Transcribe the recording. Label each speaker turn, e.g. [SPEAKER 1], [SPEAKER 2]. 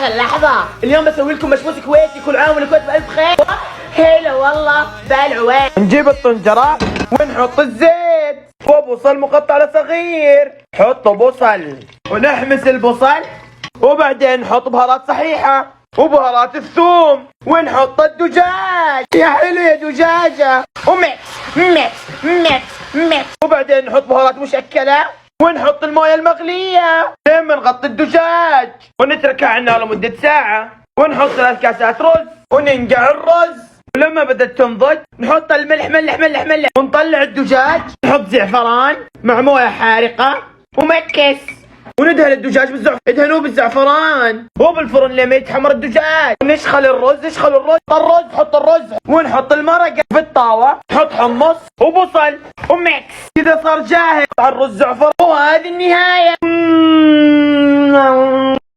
[SPEAKER 1] على اللحظة. اليوم بسوي لكم مشموس كويتي، كل عام والكويت بألف خير. هلا والله بالعوين. نجيب الطنجرة ونحط الزيت وبصل مقطع لصغير، حط بصل ونحمس البصل، وبعدين نحط بهارات صحيحة وبهارات الثوم، ونحط الدجاج. يا حلو يا دجاجة، وميكس ميكس ميكس ميكس، وبعدين نحط بهارات مشكلة ونحط الموية المغلية لين ما نغطي الدجاج ونتركها على النار لمدة ساعة، ونحط 3 كاسات رز وننقع الرز، ولما بدأت تنضج نحط الملح ملح ملح ملح، ونطلع الدجاج، نحط زعفران مع موية حارقة ومكس، وندهن الدجاج بالزعفران، ادهنوه بالزعفران وبالفرن لما يتحمر الدجاج، ونشخل الرز، حط الرز ونحط المرقة في الطاوة، نحط حمص وبصل وميكس، كذا صار جاهز على الرز زعفران، وهذه النهاية.